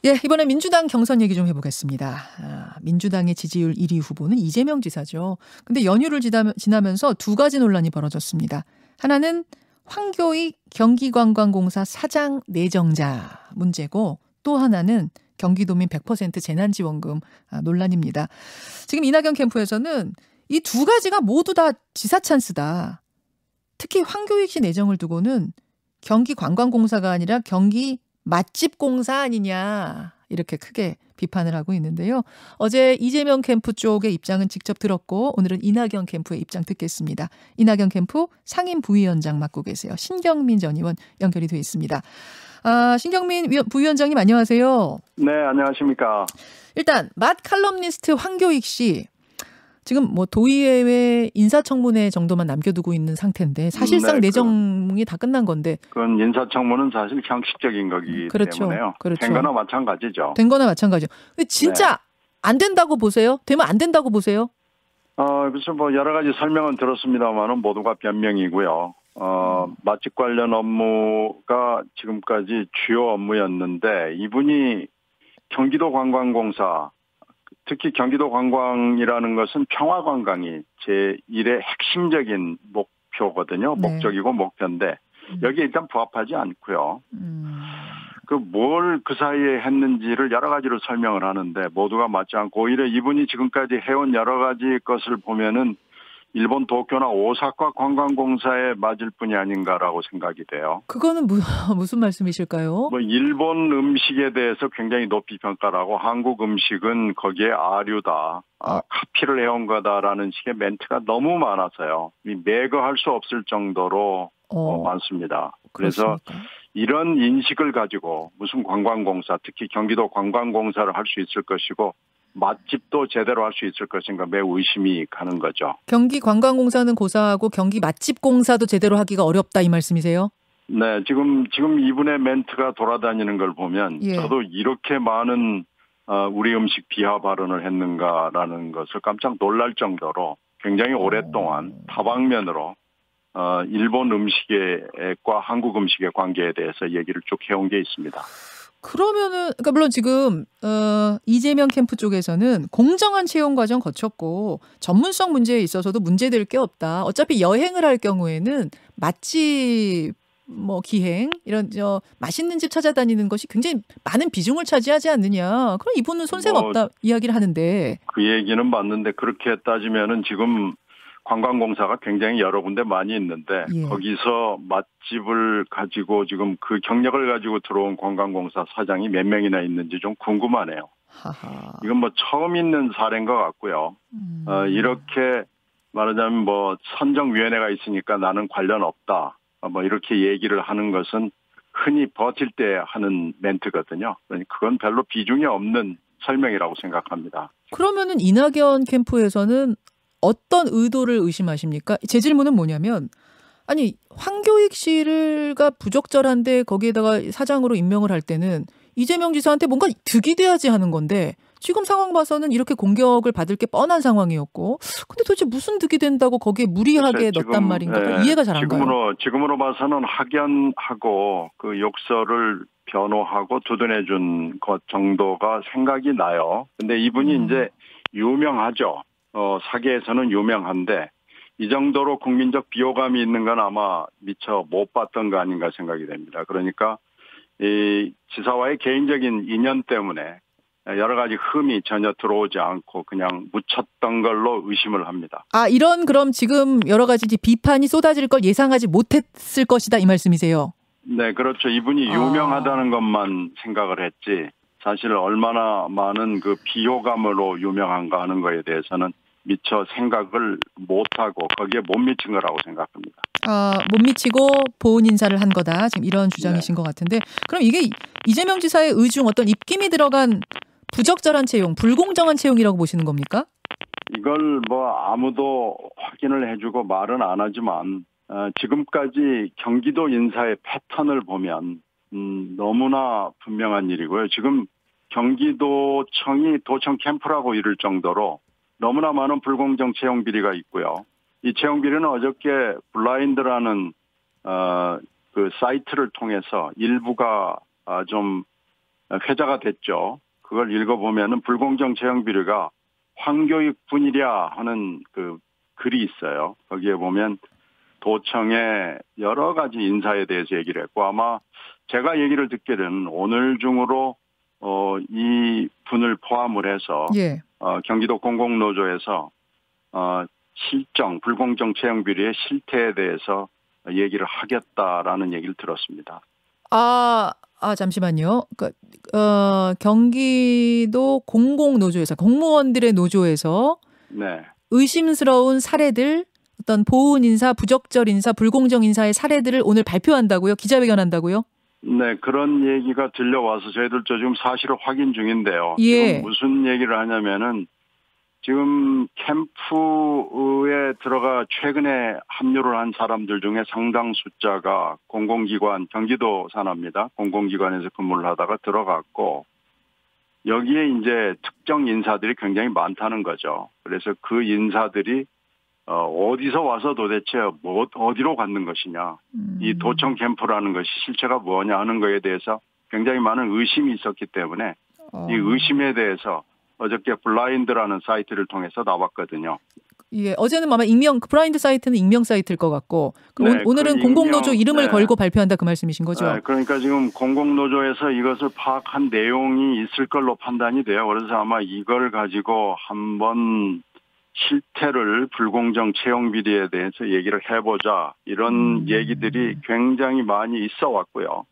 예, 이번에 민주당 경선 얘기 좀 해보겠습니다. 민주당의 지지율 1위 후보는 이재명 지사죠. 근데 연휴를 지나면서 두 가지 논란이 벌어졌습니다. 하나는 황교익 경기관광공사 사장 내정자 문제고, 또 하나는 경기도민 100% 재난지원금 논란입니다. 지금 이낙연 캠프에서는 이 두 가지가 모두 다 지사 찬스다. 특히 황교익 씨 내정을 두고는 경기관광공사가 아니라 경기 맛집공사 아니냐, 이렇게 크게 비판을 하고 있는데요. 어제 이재명 캠프 쪽의 입장은 직접 들었고, 오늘은 이낙연 캠프의 입장 듣겠습니다. 이낙연 캠프 상임 부위원장 맡고 계세요. 신경민 전 의원 연결이 되어 있습니다. 신경민 부위원장님 안녕하세요. 네, 안녕하십니까. 일단 맛 칼럼니스트 황교익 씨, 지금 뭐 도의회 인사청문회 정도만 남겨두고 있는 상태인데 사실상 내정이 다 끝난 건데. 그건 인사청문은 사실 형식적인 거기 때문에요. 그렇죠. 된 거나 마찬가지죠. 된 거나 마찬가지죠. 근데 진짜 안 된다고 보세요? 되면 안 된다고 보세요? 그래서 뭐 여러 가지 설명은 들었습니다만은 모두가 변명이고요. 맛집 관련 업무가 지금까지 주요 업무였는데, 이분이 경기도 관광공사, 특히 경기도 관광이라는 것은 평화관광이 제1의 핵심적인 목표거든요. 네. 목적이고 목표인데 여기에 일단 부합하지 않고요. 뭘 그 사이에 했는지를 여러 가지로 설명을 하는데 모두가 맞지 않고, 오히려 이분이 지금까지 해온 여러 가지 것을 보면은 일본 도쿄나 오사카 관광공사에 맞을 뿐이 아닌가라고 생각이 돼요. 그거는 무슨 말씀이실까요? 뭐 일본 음식에 대해서 굉장히 높이 평가를 하고, 한국 음식은 거기에 아류다, 카피를 해온 거다라는 식의 멘트가 너무 많아서요. 매거할 수 없을 정도로 많습니다. 그래서 그렇습니까? 이런 인식을 가지고 무슨 관광공사, 특히 경기도 관광공사를 할 수 있을 것이고 맛집도 제대로 할 수 있을 것인가 매우 의심이 가는 거죠. 경기관광공사는 고사하고 경기 맛집공사도 제대로 하기가 어렵다, 이 말씀이세요? 네, 지금 이분의 멘트가 돌아다니는 걸 보면 저도 이렇게 많은 우리 음식 비하 발언을 했는가라는 것을 깜짝 놀랄 정도로 굉장히 오랫동안 다방면으로 일본 음식과 한국 음식의 관계에 대해서 얘기를 쭉 해온 게 있습니다. 그러면은, 그러니까 물론 지금 이재명 캠프 쪽에서는 공정한 채용 과정 거쳤고 전문성 문제에 있어서도 문제될 게 없다. 어차피 여행을 할 경우에는 맛집 기행 이런 맛있는 집 찾아다니는 것이 굉장히 많은 비중을 차지하지 않느냐. 그럼 이분은 손색 없다 이야기를 하는데. 그 얘기는 맞는데, 그렇게 따지면은 지금 관광공사가 굉장히 여러 군데 많이 있는데 거기서 맛집을 가지고 지금 그 경력을 가지고 들어온 관광공사 사장이 몇 명이나 있는지 좀 궁금하네요. 이건 뭐 처음 있는 사례인 것 같고요. 이렇게 말하자면 선정위원회가 있으니까 나는 관련 없다, 이렇게 얘기를 하는 것은 흔히 버틸 때 하는 멘트거든요. 그러니까 그건 별로 비중이 없는 설명이라고 생각합니다. 그러면은 이낙연 캠프에서는 어떤 의도를 의심하십니까? 제 질문은 뭐냐면, 아니 황교익 씨가 부적절한데 거기에다가 사장으로 임명을 할 때는 이재명 지사한테 뭔가 득이 돼야지 하는 건데, 지금 상황 봐서는 이렇게 공격을 받을 게 뻔한 상황이었고, 근데 도대체 무슨 득이 된다고 거기에 무리하게 넣었단 말인가? 이해가 잘 안 가요. 지금으로 봐서는 확연하고 그 욕설을 변호하고 두둔해준 것 정도가 생각이 나요. 근데 이분이 이제 유명하죠. 사계에서는 유명한데 이 정도로 국민적 비호감이 있는 건 아마 미처 못 봤던 거 아닌가 생각이 됩니다. 그러니까 이 지사와의 개인적인 인연 때문에 여러 가지 흠이 전혀 들어오지 않고 그냥 묻혔던 걸로 의심을 합니다. 이런 그럼 지금 여러 가지 비판이 쏟아질 걸 예상하지 못했을 것이다, 이 말씀이세요? 네, 그렇죠. 이분이 유명하다는 것만 생각을 했지 사실 얼마나 많은 그 비호감으로 유명한가 하는 거에 대해서는 미처 생각을 못하고 거기에 못 미친 거라고 생각합니다. 못 미치고 보훈 인사를 한 거다, 지금 이런 주장이신 것 같은데, 그럼 이게 이재명 지사의 의중 어떤 입김이 들어간 부적절한 채용, 불공정한 채용이라고 보시는 겁니까? 이걸 아무도 확인을 해주고 말은 안 하지만 지금까지 경기도 인사의 패턴을 보면 너무나 분명한 일이고요. 지금 경기도청이 도청 캠프라고 이를 정도로 너무나 많은 불공정 채용 비리가 있고요. 이 채용 비리는 어저께 블라인드라는 그 사이트를 통해서 일부가 좀 회자가 됐죠. 그걸 읽어보면은 불공정 채용 비리가 황교익 분이랴 하는 그 글이 있어요. 거기에 보면 도청의 여러 가지 인사에 대해서 얘기를 했고 아마 제가 얘기를 듣기로는 오늘 중으로 이 분을 포함을 해서 예. 경기도 공공노조에서 실정 불공정 채용 비리의 실태에 대해서 얘기를 하겠다라는 얘기를 들었습니다. 잠시만요. 경기도 공공노조에서 공무원들의 노조에서 네. 의심스러운 사례들 어떤 보훈 인사, 부적절 인사, 불공정 인사의 사례들을 오늘 발표한다고요? 기자회견한다고요? 네, 그런 얘기가 들려와서 저희들도 지금 사실을 확인 중인데요. 예. 지금 무슨 얘기를 하냐면은 지금 캠프에 들어가 최근에 합류를 한 사람들 중에 상당 숫자가 공공기관, 경기도 산하입니다. 공공기관에서 근무를 하다가 들어갔고 여기에 이제 특정 인사들이 굉장히 많다는 거죠. 그래서 그 인사들이 어디서 와서 도대체 어디로 갔는 것이냐. 이 도청 캠프라는 것이 실체가 뭐냐 하는 거에 대해서 굉장히 많은 의심이 있었기 때문에 이 의심에 대해서 어저께 블라인드라는 사이트를 통해서 나왔거든요. 예, 어제는 아마 블라인드 사이트는 익명 사이트일 것 같고 네, 오늘은 공공노조 이름을 걸고 발표한다 그 말씀이신 거죠? 네, 그러니까 지금 공공노조에서 이것을 파악한 내용이 있을 걸로 판단이 돼요. 그래서 아마 이걸 가지고 한번 실태를 불공정 채용 비리에 대해서 얘기를 해보자 이런 얘기들이 굉장히 많이 있어 왔고요.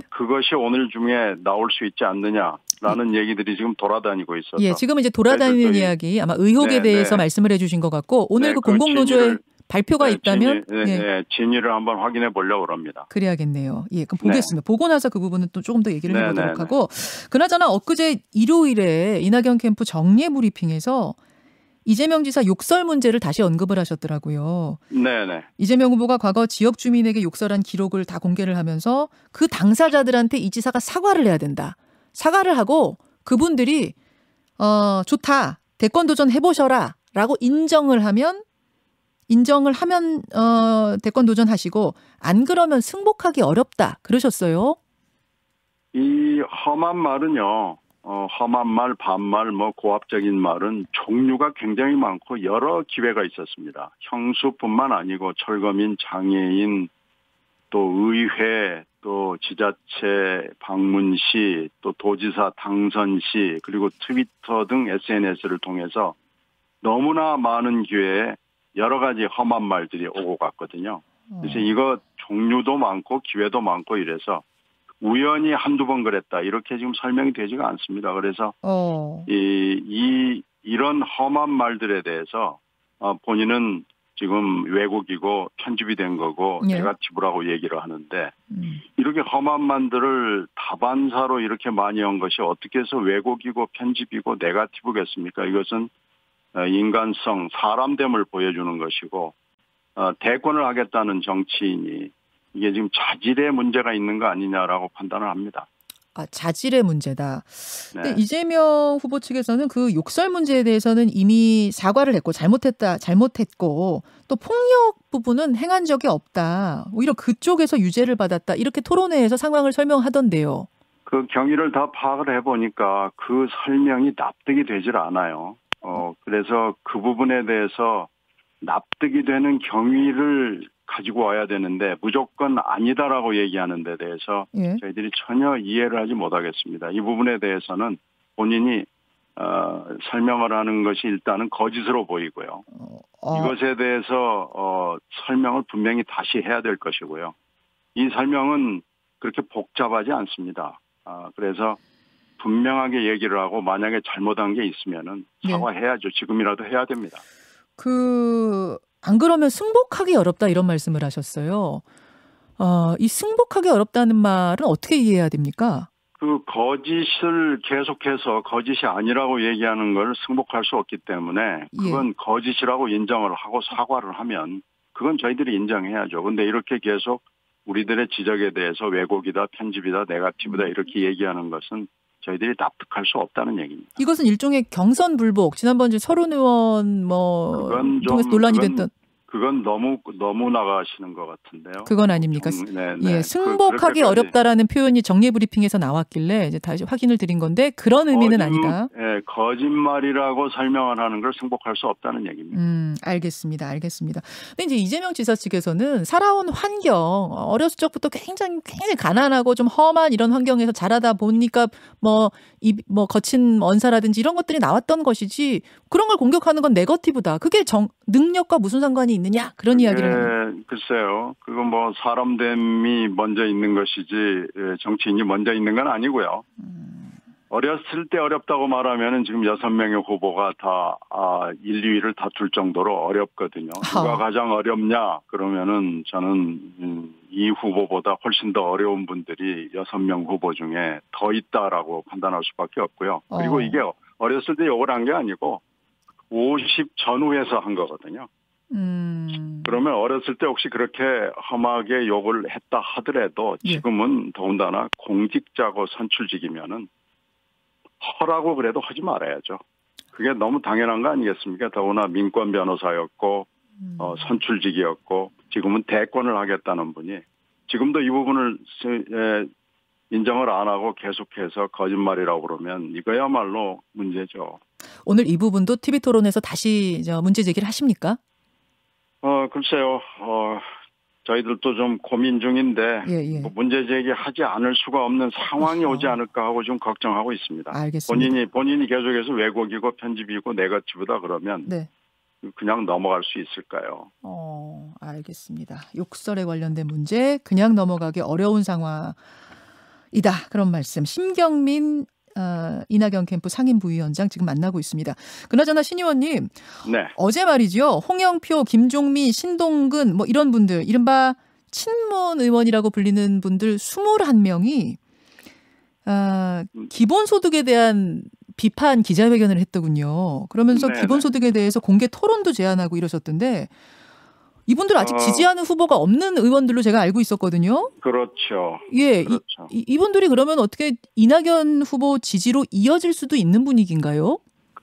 그것이 오늘 중에 나올 수 있지 않느냐라는 얘기들이 지금 돌아다니고 있어서. 예, 지금 이제 돌아다니는 이야기 아마 의혹에 대해서 말씀을 해주신 것 같고 오늘 그 공공노조의 발표가 있다면 진위를 한번 확인해 보려고 합니다. 그래야겠네요. 예, 그럼 보겠습니다. 보고 나서 그 부분은 또 조금 더 얘기를 해보도록 하고 그나저나 엊그제 일요일에 이낙연 캠프 정례 브리핑에서 이재명 지사 욕설 문제를 다시 언급을 하셨더라고요. 네네. 이재명 후보가 과거 지역 주민에게 욕설한 기록을 다 공개를 하면서 그 당사자들한테 이 지사가 사과를 해야 된다. 사과를 하고 그분들이 좋다. 대권 도전 해보셔라. 라고 인정을 하면 대권 도전하시고 안 그러면 승복하기 어렵다. 그러셨어요. 이 험한 말은요. 험한 말, 반말, 고압적인 말은 종류가 굉장히 많고 여러 기회가 있었습니다. 형수뿐만 아니고 철거민, 장애인, 또 의회, 또 지자체 방문시, 또 도지사 당선시, 그리고 트위터 등 SNS를 통해서 너무나 많은 기회에 여러 가지 험한 말들이 오고 갔거든요. 그래서 이거 종류도 많고 기회도 많고 이래서 우연히 한두 번 그랬다. 이렇게 지금 설명이 되지가 않습니다. 그래서 이런 험한 말들에 대해서 본인은 지금 왜곡이고 편집이 된 거고 네거티브라고 얘기를 하는데 이렇게 험한 말들을 다반사로 이렇게 많이 한 것이 어떻게 해서 왜곡이고 편집이고 네거티브겠습니까? 이것은 인간성, 사람됨을 보여주는 것이고 대권을 하겠다는 정치인이 이게 지금 자질의 문제가 있는 거 아니냐라고 판단을 합니다. 자질의 문제다. 근데 이재명 후보 측에서는 그 욕설 문제에 대해서는 이미 사과를 했고 잘못했고 또 폭력 부분은 행한 적이 없다. 오히려 그쪽에서 유죄를 받았다. 이렇게 토론회에서 상황을 설명하던데요. 그 경위를 다 파악을 해보니까 그 설명이 납득이 되질 않아요. 그래서 그 부분에 대해서 납득이 되는 경위를 가지고 와야 되는데 무조건 아니다라고 얘기하는 데 대해서 저희들이 전혀 이해를 하지 못하겠습니다. 이 부분에 대해서는 본인이 설명을 하는 것이 일단은 거짓으로 보이고요. 이것에 대해서 설명을 분명히 다시 해야 될 것이고요. 이 설명은 그렇게 복잡하지 않습니다. 그래서 분명하게 얘기를 하고 만약에 잘못한 게 있으면은 사과해야죠. 지금이라도 해야 됩니다. 안 그러면 승복하기 어렵다 이런 말씀을 하셨어요. 이 승복하기 어렵다는 말은 어떻게 이해해야 됩니까? 그 거짓을 계속해서 거짓이 아니라고 얘기하는 걸 승복할 수 없기 때문에 그건 거짓이라고 인정을 하고 사과를 하면 그건 저희들이 인정해야죠. 근데 이렇게 계속 우리들의 지적에 대해서 왜곡이다, 편집이다, 네거티브다 이렇게 얘기하는 것은 저희들이 납득할 수 없다는 얘기입니다. 이것은 일종의 경선 불복. 지난번 이제 서른 의원 통해서 논란이 됐던. 그건 너무 나가시는 것 같은데요. 그건 아닙니까? 예, 승복하기 어렵다라는 표현이 정례 브리핑에서 나왔길래 이제 다시 확인을 드린 건데 그런 의미는 아니다. 예, 거짓말이라고 설명을 하는 걸 승복할 수 없다는 얘기입니다. 알겠습니다. 근데 이제 이재명 지사 측에서는 살아온 환경, 어렸을 적부터 굉장히 가난하고 좀 험한 이런 환경에서 자라다 보니까 뭐 거친 언사라든지 이런 것들이 나왔던 것이지 그런 걸 공격하는 건 네거티브다. 그게 능력과 무슨 상관이 있느냐 그런 이야기를 하는. 글쎄요. 그건 뭐 사람됨이 먼저 있는 것이지 정치인이 먼저 있는 건 아니고요. 어렸을 때 어렵다고 말하면은 지금 6명의 후보가 다 1, 2위를 다툴 정도로 어렵거든요. 누가 가장 어렵냐 그러면은 저는 이 후보보다 훨씬 더 어려운 분들이 6명 후보 중에 더 있다라고 판단할 수밖에 없고요. 그리고 이게 어렸을 때 욕을 한 게 아니고 50 전후에서 한 거거든요. 그러면 어렸을 때 혹시 그렇게 험하게 욕을 했다 하더라도 지금은 더군다나 공직자고 선출직이면은 허라고 그래도 하지 말아야죠. 그게 너무 당연한 거 아니겠습니까? 더구나 민권 변호사였고 선출직이었고 지금은 대권을 하겠다는 분이 지금도 이 부분을 인정을 안 하고 계속해서 거짓말이라고 그러면 이거야말로 문제죠. 오늘 이 부분도 TV토론에서 다시 문제 제기를 하십니까? 글쎄요. 저희들도 좀 고민 중인데 문제 제기하지 않을 수가 없는 상황이 오지 않을까 하고 좀 걱정하고 있습니다. 알겠습니다. 본인이 계속해서 왜곡이고 편집이고 네거티브다 그러면 그냥 넘어갈 수 있을까요? 알겠습니다. 욕설에 관련된 문제 그냥 넘어가기 어려운 상황이다. 그런 말씀. 심경민 이낙연 캠프 상임부위원장 지금 만나고 있습니다. 그나저나 신 의원님, 어제 말이죠. 홍영표, 김종민, 신동근 뭐 이런 분들, 이른바 친문 의원이라고 불리는 분들 21명이 기본소득에 대한 비판 기자회견을 했더군요. 그러면서 기본소득에 대해서 공개 토론도 제안하고 이러셨던데 이분들 아직 지지하는 후보가 없는 의원들로 제가 알고 있었거든요. 그렇죠. 예, 그렇죠. 이분들이 그러면 어떻게 이낙연 후보 지지로 이어질 수도 있는 분위기인가요?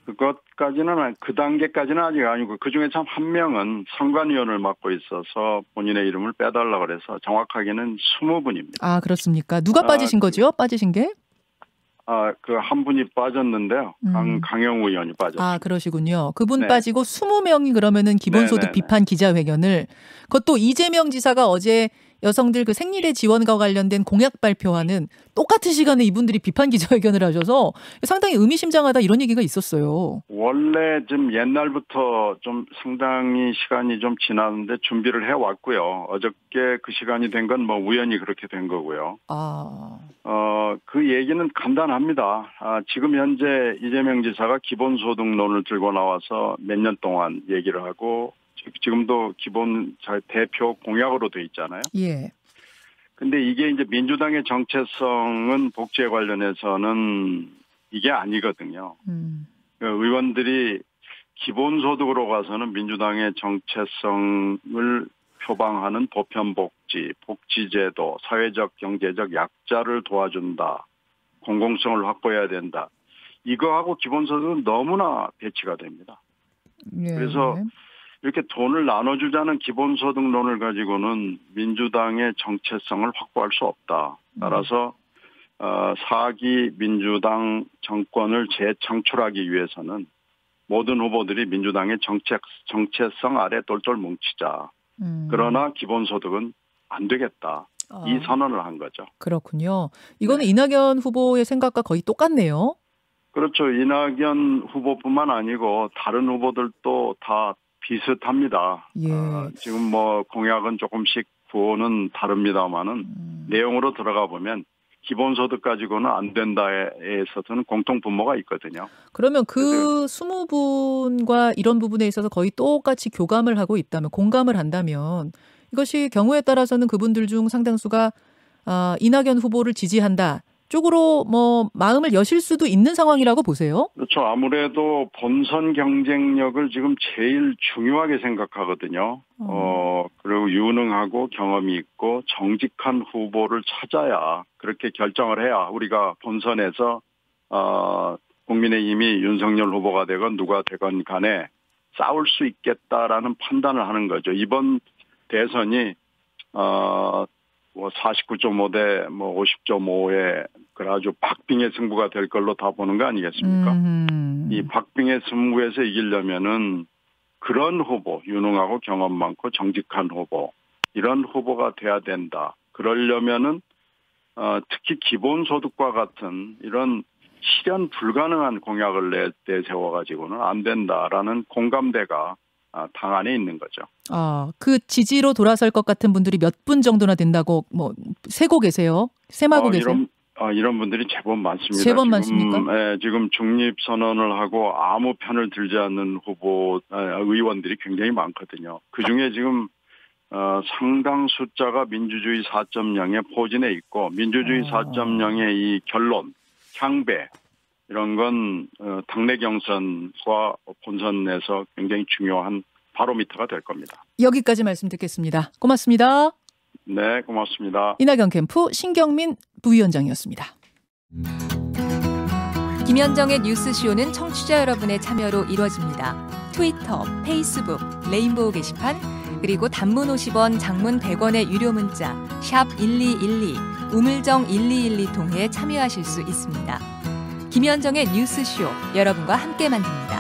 그것까지는 그 단계까지는 아직 아니고 그중에 참 한 명은 선관위원을 맡고 있어서 본인의 이름을 빼달라고 그래서 정확하게는 20분입니다. 아, 그렇습니까? 누가 빠지신 거죠? 빠지신 게? 그 한 분이 빠졌는데요. 강영우 의원이 빠졌습니다. 아, 그러시군요. 그분 빠지고 20명이 그러면은 기본소득 비판 기자회견을 그것도 이재명 지사가 어제 여성들 그 생리대 지원과 관련된 공약 발표하는 똑같은 시간에 이분들이 비판 기자회견을 하셔서 상당히 의미심장하다 이런 얘기가 있었어요. 원래 좀 옛날부터 좀 상당히 시간이 좀 지났는데 준비를 해왔고요. 어저께 그 시간이 된 건 뭐 우연히 그렇게 된 거고요. 그 얘기는 간단합니다. 지금 현재 이재명 지사가 기본소득론을 들고 나와서 몇 년 동안 얘기를 하고 지금도 기본 대표 공약으로 돼 있잖아요. 예. 근데 이게 이제 민주당의 정체성은 복지에 관련해서는 이게 아니거든요. 의원들이 기본소득으로 가서는 민주당의 정체성을 표방하는 보편복지, 복지제도, 사회적, 경제적 약자를 도와준다. 공공성을 확보해야 된다. 이거하고 기본소득은 너무나 배치가 됩니다. 그래서 이렇게 돈을 나눠주자는 기본소득론을 가지고는 민주당의 정체성을 확보할 수 없다. 따라서 4기 민주당 정권을 재창출하기 위해서는 모든 후보들이 민주당의 정체성 아래 똘똘 뭉치자. 그러나 기본소득은 안 되겠다. 이 선언을 한 거죠. 그렇군요. 이거는 이낙연 후보의 생각과 거의 똑같네요. 그렇죠. 이낙연 후보뿐만 아니고 다른 후보들도 다 비슷합니다. 지금 뭐 공약은 조금씩 구호는 다릅니다만은 내용으로 들어가 보면 기본소득 가지고는 안 된다에 있어서는 공통 분모가 있거든요. 그러면 그 20분과 이런 부분에 있어서 거의 똑같이 교감을 하고 있다면, 공감을 한다면 이것이 경우에 따라서는 그분들 중 상당수가 이낙연 후보를 지지한다 쪽으로 뭐 마음을 여실 수도 있는 상황이라고 보세요? 그렇죠. 아무래도 본선 경쟁력을 지금 제일 중요하게 생각하거든요. 그리고 유능하고 경험이 있고 정직한 후보를 찾아야, 그렇게 결정을 해야 우리가 본선에서 국민의힘이 윤석열 후보가 되건 누가 되건 간에 싸울 수 있겠다라는 판단을 하는 거죠. 이번 대선이 49.5대 50.5의 그 아주 박빙의 승부가 될 걸로 다 보는 거 아니겠습니까? 이 박빙의 승부에서 이기려면은 그런 후보, 유능하고 경험 많고 정직한 후보, 이런 후보가 돼야 된다. 그러려면은 특히 기본소득과 같은 이런 실현 불가능한 공약을 내세워가지고는 안 된다라는 공감대가 당 안에 있는 거죠. 그 지지로 돌아설 것 같은 분들이 몇 분 정도나 된다고 세고 계세요? 세마고 계세요? 이런 분들이 제법 많습니다. 제법 많습니까? 지금 중립 선언을 하고 아무 편을 들지 않는 의원들이 굉장히 많거든요. 그중에 지금 상당 숫자가 민주주의 4.0에 포진해 있고 민주주의 4.0의 이 결론, 향배 이런 건 당내 경선과 본선에서 굉장히 중요한 바로미터가 될 겁니다. 여기까지 말씀 듣겠습니다. 고맙습니다. 네, 고맙습니다. 이낙연 캠프 신경민 부위원장이었습니다. 김현정의 뉴스쇼는 청취자 여러분의 참여로 이루어집니다. 트위터, 페이스북, 레인보우 게시판, 그리고 단문 50원, 장문 100원의 유료 문자 샵 1212, 우물정 1212 통해 참여하실 수 있습니다. 김현정의 뉴스쇼, 여러분과 함께 만듭니다.